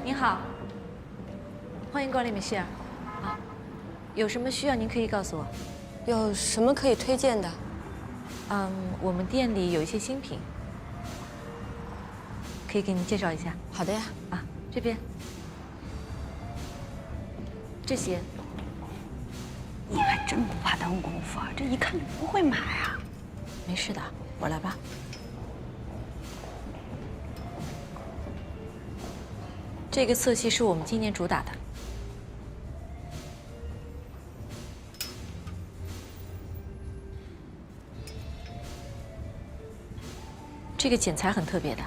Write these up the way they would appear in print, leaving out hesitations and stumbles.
您好，欢迎光临米歇尔。啊，有什么需要您可以告诉我。有什么可以推荐的？我们店里有一些新品，可以给您介绍一下。好的呀。啊，这边这些。你还真不怕耽误功夫啊？这一看就不会买啊。没事的，我来吧。这个色系是我们今年主打的。这个剪裁很特别的。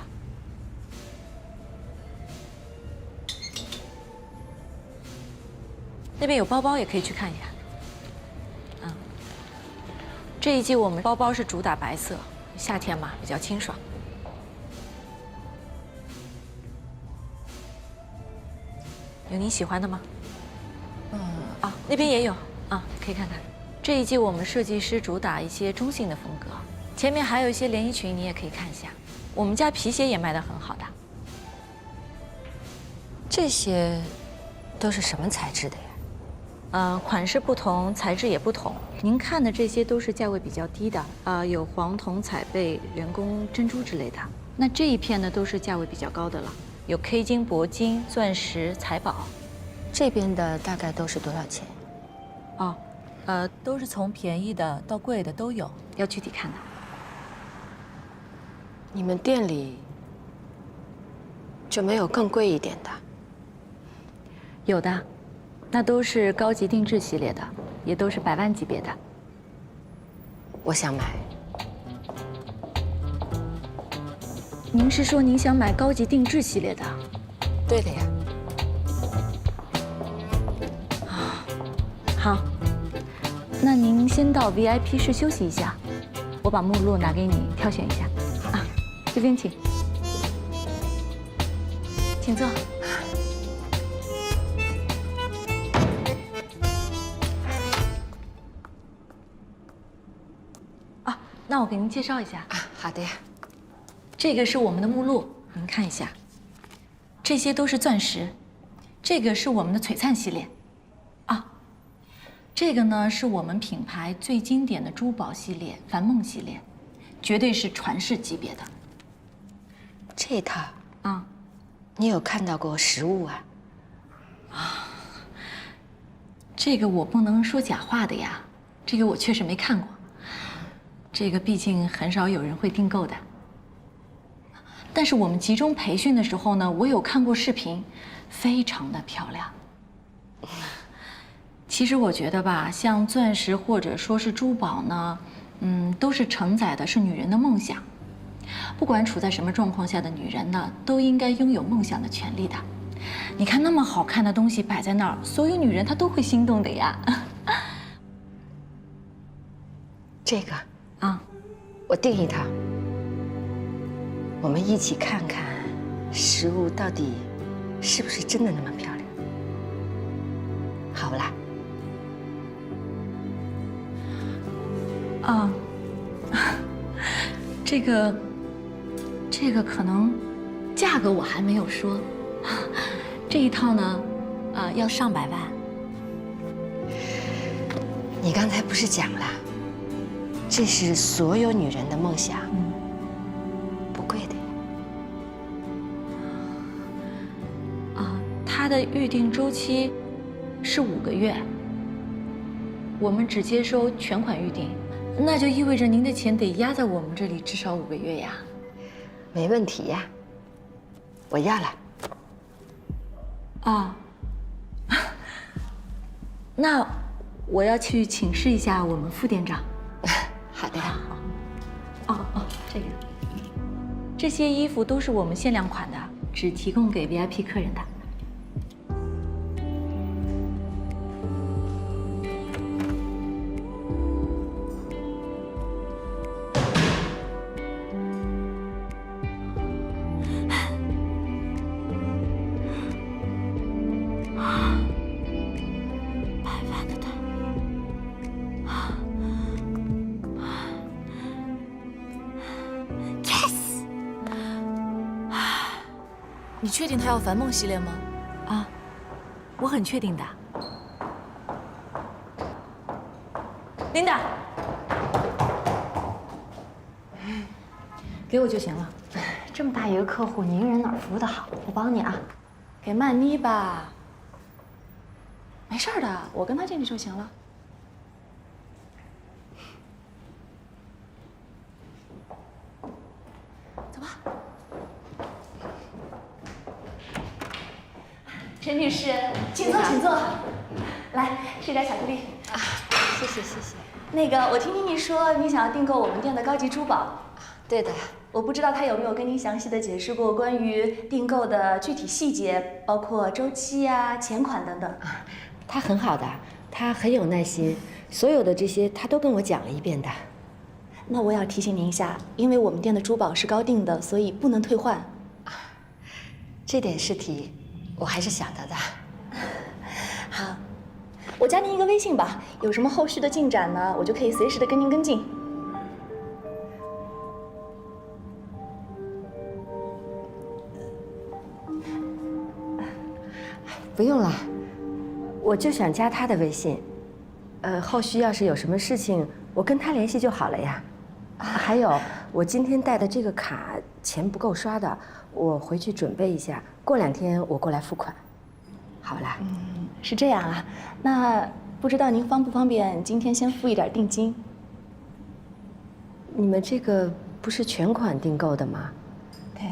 那边有包包，也可以去看一下。这一季我们包包是主打白色，夏天嘛比较清爽。有您喜欢的吗？那边也有啊，可以看看。这一季我们设计师主打一些中性的风格，前面还有一些连衣裙，你也可以看一下。我们家皮鞋也卖得很好的。这些都是什么材质的呀？款式不同，材质也不同。您看的这些都是价位比较低的，有黄铜、彩贝、人工珍珠之类的。那这一片呢，都是价位比较高的了，有 K 金、铂金、钻石、财宝。这边的大概都是多少钱？都是从便宜的到贵的都有，要具体看的。你们店里就没有更贵一点的？有的。那都是高级定制系列的，也都是100万级别的。我想买。您是说您想买高级定制系列的？对的呀。好，那您先到 VIP 室休息一下，我把目录拿给你挑选一下。这边请，请坐。那我给您介绍一下。好的呀。这个是我们的目录，您看一下。这些都是钻石，这个是我们的璀璨系列。这个呢是我们品牌最经典的珠宝系列——凡梦系列，绝对是传世级别的。这套你有看到过实物啊？这个我不能说假话的呀，这个我确实没看过。这个毕竟很少有人会订购的，但是我们集中培训的时候呢，我有看过视频，非常的漂亮。其实我觉得吧，像钻石或者说是珠宝呢，都是承载的是女人的梦想。不管处在什么状况下的女人呢，都应该拥有梦想的权利的。你看那么好看的东西摆在那儿，所有女人她都会心动的呀。这个。我订一套，我们一起看看实物到底是不是真的那么漂亮，好不啦？这个可能价格我还没有说，这一套呢，要上百万。你刚才不是讲了？这是所有女人的梦想，不贵的呀。它的预定周期是5个月，我们只接收全款预定，那就意味着您的钱得压在我们这里至少5个月呀。没问题呀，我要了。那我要去请示一下我们副店长。好的呀。这个，这些衣服都是我们限量款的，只提供给 VIP 客人的。你确定他要凡梦系列吗？啊，我很确定的。琳达，给我就行了。这么大一个客户，你一个人哪儿服务的好？我帮你啊。给曼妮吧。没事的，我跟她进去就行了。走吧。陈女士，请坐，请坐。来，吃点巧克力。啊，谢谢谢谢。那个，我听妮妮说你想要订购我们店的高级珠宝。对的。我不知道他有没有跟您详细的解释过关于订购的具体细节，包括周期啊、钱款等等。他很好的，他很有耐心，所有的这些他都跟我讲了一遍的。那我要提醒您一下，因为我们店的珠宝是高定的，所以不能退换。这点试题我还是晓得的。好，我加您一个微信吧，有什么后续的进展呢，我就可以随时的跟您跟进。不用了，我就想加他的微信。后续要是有什么事情，我跟他联系就好了呀。还有，我今天带的这个卡钱不够刷的，我回去准备一下，过2天我过来付款。好啦。是这样啊，那不知道您方不方便今天先付一点定金？你们这个不是全款订购的吗？对。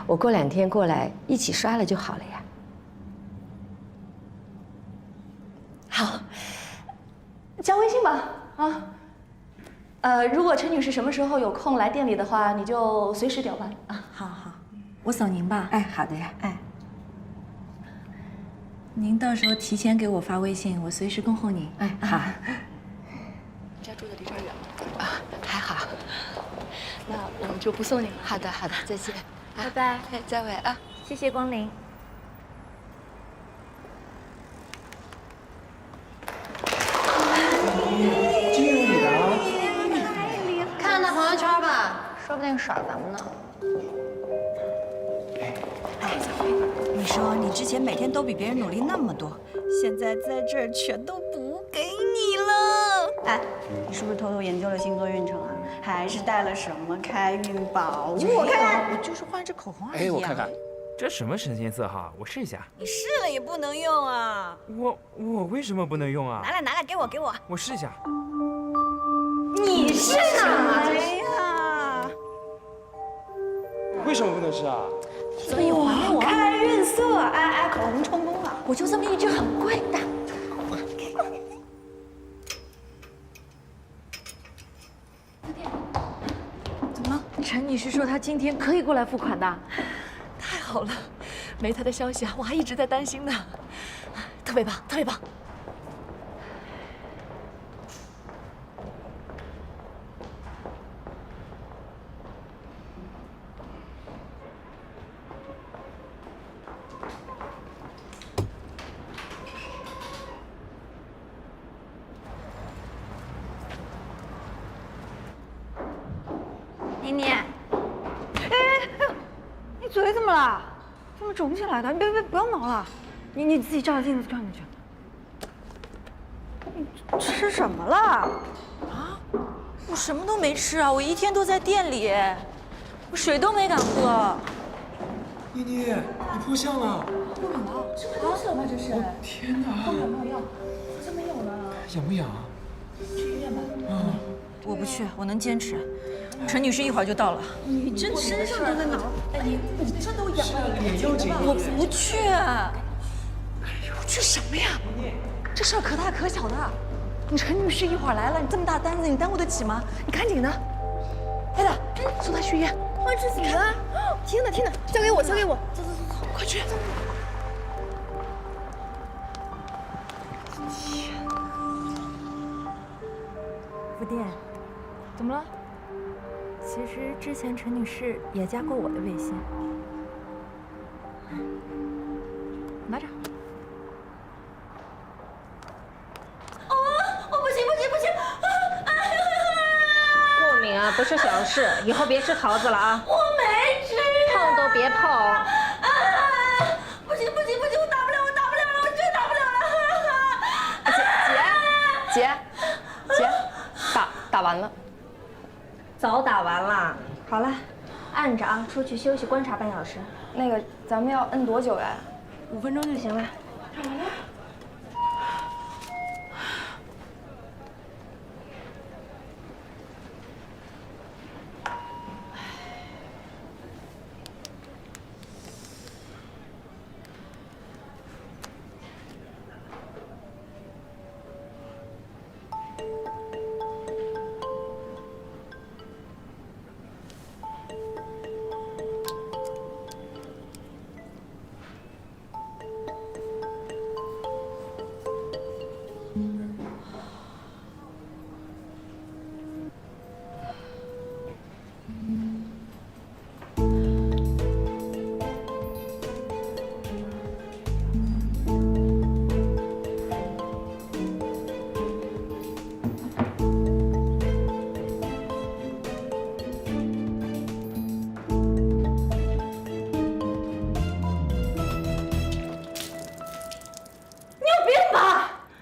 我过2天过来一起刷了就好了呀。好，加微信吧啊。如果陈女士什么时候有空来店里的话，你就随时调办啊。好好，我扫您吧。哎，好的呀。哎，您到时候提前给我发微信，我随时恭候您。哎，好。家住的离这儿远吗？啊，还好。那我们就不送您了。好的，好的，再见。拜拜。哎，再会啊。谢谢光临。真有你的啊！看他朋友圈吧，说不定耍咱们呢。你说你之前每天都比别人努力那么多，现在在这儿全都补给你了。哎，你是不是偷偷研究了星座运程啊？还是带了什么开运宝物？我看看，我就是换支口红而已。哎，我看看，这什么神仙色号？我试一下。你试了也不能用啊！我为什么不能用啊？拿来，给我！我试一下。你是哪？哎呀，为什么不能吃啊？所以还给我。开运色，哎，口红成功了。我就这么一支很贵的。怎么了？陈女士说她今天可以过来付款的。太好了，没他的消息啊，我还一直在担心呢。特别棒，特别棒。妮妮，你嘴怎么了？怎么肿起来的？你别不要挠了，你自己照照镜子看看去。你吃什么了？啊，我什么都没吃啊，我一天都在店里，我水都没敢喝。妮妮，你破相了！不可能，吃坏东西了吧？这是。天哪！有没有药？好像没有呢。痒不痒？去医院吧。我不去，我能坚持。陈女士一会儿就到了。你这身上都在挠。哎，你这都痒了，脸又紧。我不去。去什么呀？这事儿可大可小的。你陈女士一会儿来了，你这么大单子，你耽误得起吗？你赶紧的，艾达，送她去医院。哇，这怎么了？天哪，交给我，走，快去！副店，怎么了？其实之前陈女士也加过我的微信。拿着。过敏啊，不是小事，以后别吃桃子了啊。我没吃。碰都别碰。完了。早打完了。好了，按着啊，出去休息观察半小时。那个，咱们要摁多久呀5分钟就行了。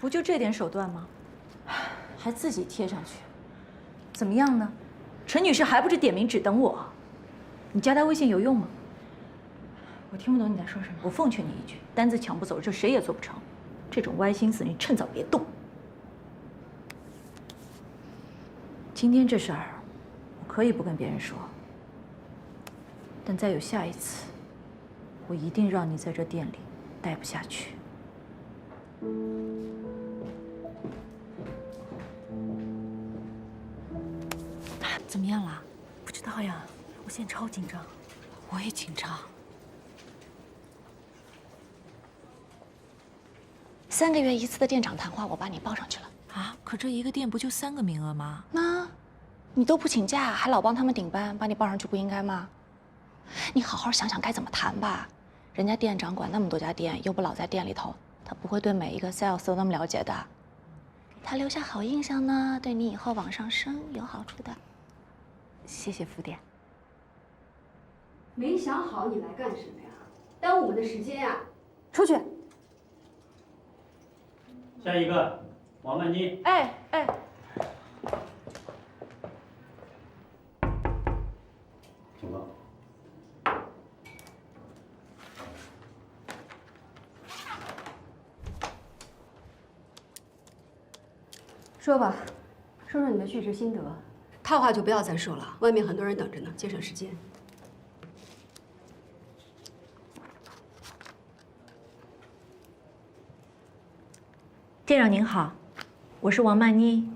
不就这点手段吗？还自己贴上去，怎么样呢？陈女士还不是点名只等我？你加她微信有用吗？我听不懂你在说什么。我奉劝你一句，单子抢不走，这谁也做不成。这种歪心思，你趁早别动。今天这事儿，我可以不跟别人说，但再有下一次，我一定让你在这店里待不下去。怎么样了？不知道呀，我现在超紧张。我也紧张。3个月一次的店长谈话，我把你报上去了。啊，可这一个店不就3个名额吗？那，你都不请假，还老帮他们顶班，把你报上去不应该吗？你好好想想该怎么谈吧。人家店长管那么多家店，又不老在店里头，他不会对每一个 sales 都那么了解的。给他留下好印象呢，对你以后往上升有好处的。谢谢副店。没想好你来干什么呀？耽误我们的时间呀！出去。下一个，王曼妮。哎。请坐。说吧，说说你的去职心得。套话就不要再说了，外面很多人等着呢，节省时间。店长您好，我是王曼妮，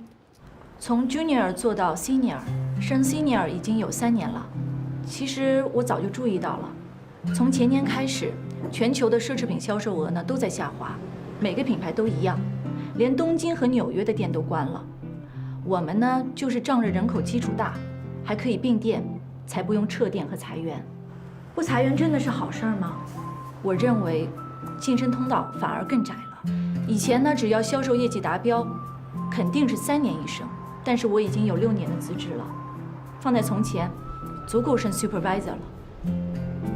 从 Junior 做到 Senior， 升 Senior 已经有3年了。其实我早就注意到了，从前年开始，全球的奢侈品销售额呢都在下滑，每个品牌都一样，连东京和纽约的店都关了。我们呢就是仗着人口基础大，还可以并店，才不用撤店和裁员。不裁员真的是好事儿吗？我认为，晋升通道反而更窄了。以前呢，只要销售业绩达标，肯定是3年一升，但是我已经有6年的资质了，放在从前，足够升 supervisor 了。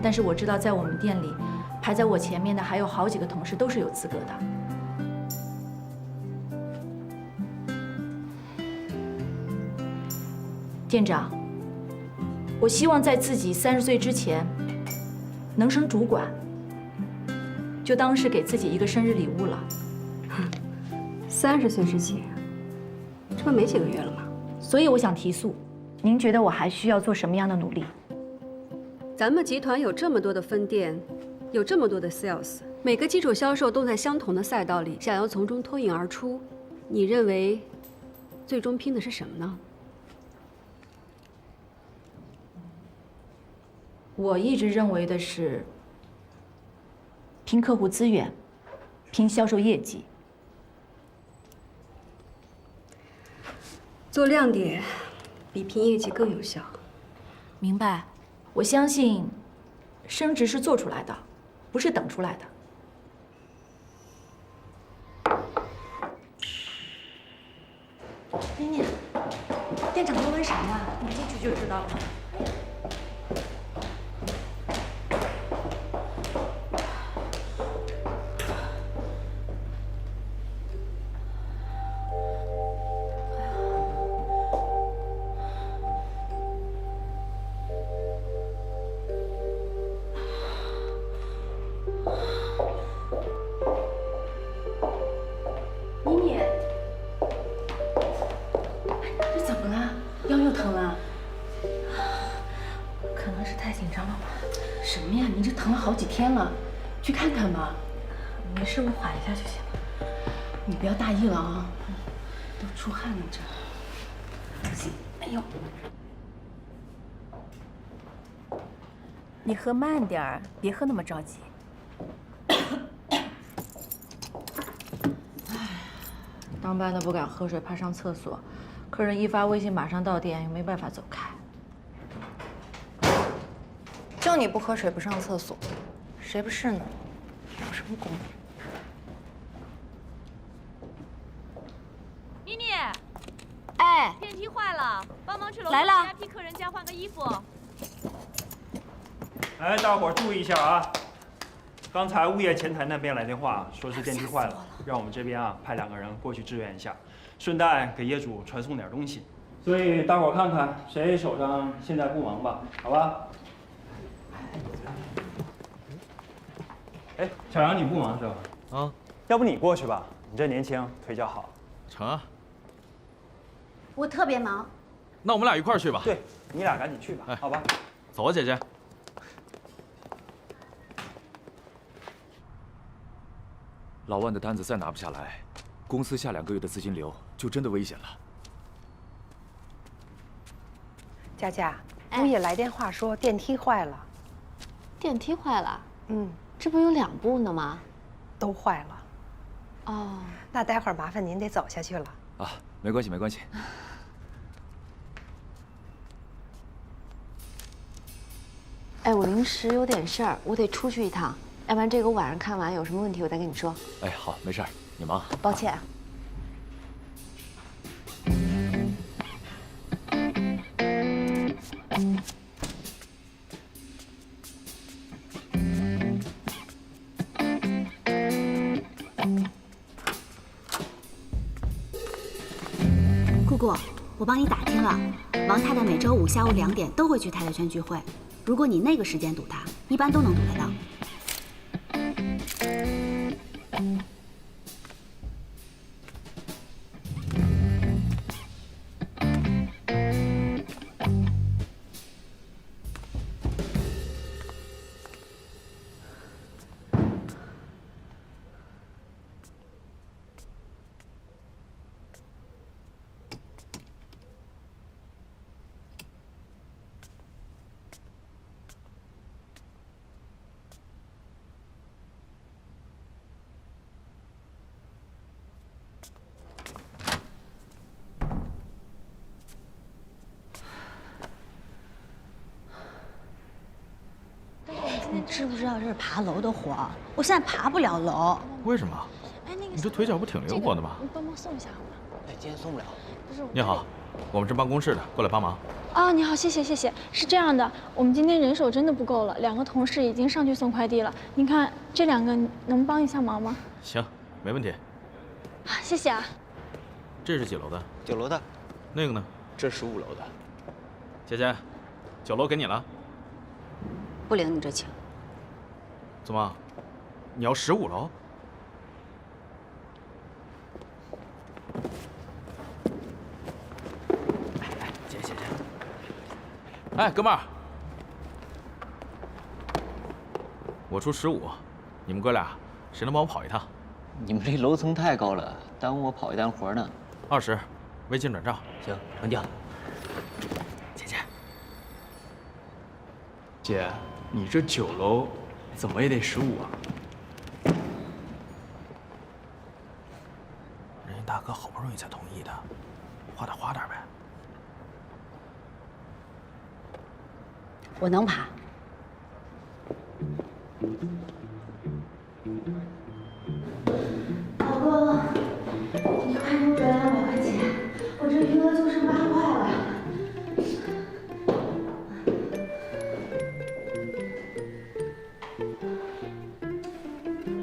但是我知道，在我们店里，排在我前面的还有好几个同事都是有资格的。店长，我希望在自己30岁之前，能升主管，就当是给自己一个生日礼物了。30岁之前，这不没几个月了吗？所以我想提速，您觉得我还需要做什么样的努力？咱们集团有这么多的分店，有这么多的 sales， 每个基础销售都在相同的赛道里，想要从中脱颖而出，你认为最终拼的是什么呢？我一直认为的是，拼客户资源，拼销售业绩。做亮点比拼业绩更有效。明白，我相信，升职是做出来的，不是等出来的。妮妮，店长在问什么呢？你进去就知道了。好几天了，去看看吧。没事，我缓一下就行了。你不要大意了啊，都出汗了这。行，哎呦，你喝慢点儿，别喝那么着急。当班的不敢喝水，怕上厕所。客人一发微信马上到店，又没办法走开。就你不喝水不上厕所，谁不是呢？有什么功？妮妮，哎，电梯坏了，帮忙去楼来了下替客人家换个衣服。哎，大伙儿注意一下啊！刚才物业前台那边来电话，说是电梯坏了，让我们这边啊派2个人过去支援一下，顺带给业主传送点东西。所以大伙儿看看谁手上现在不忙吧，好吧？哎，小杨你不忙是吧？啊，要不你过去吧，你这年轻，腿脚好。成啊，我特别忙。那我们俩一块儿去吧。对，你俩赶紧去吧，哎，好吧？走啊，姐姐。老万的单子再拿不下来，公司下2个月的资金流就真的危险了。佳佳，物业来电话说电梯坏了。电梯坏了？嗯，这不有2部呢吗？都坏了。哦，那待会儿麻烦您得走下去了。啊，没关系，没关系。哎，我临时有点事儿，我得出去一趟，要不然这个我晚上看完有什么问题我再跟你说。哎，好，没事儿，你忙。抱歉。姑姑，我帮你打听了，王太太每周5下午2点都会去太太圈聚会。如果你那个时间堵她，一般都能堵得到。你知不知道这是爬楼的活？我现在爬不了楼。为什么？哎，那个你这腿脚不挺灵活的吗？你帮忙送一下好吗？哎，今天送不了。不是。你好，我们是办公室的，过来帮忙。啊，你好，谢谢谢谢。是这样的，我们今天人手真的不够了，2个同事已经上去送快递了。您看这2个能帮一下忙吗？行，没问题。啊，谢谢啊。这是几楼的？9楼的。那个呢？这15楼的。姐姐，9楼给你了。不领你这情。怎么？你要15楼？姐。哎，哥们儿，我出15，你们哥俩谁能帮我跑一趟？你们这楼层太高了，耽误我跑一单活呢。20，微信转账。行，成交。姐，你这9楼怎么也得15啊？人家大哥好不容易才同意的，花点呗。我能爬。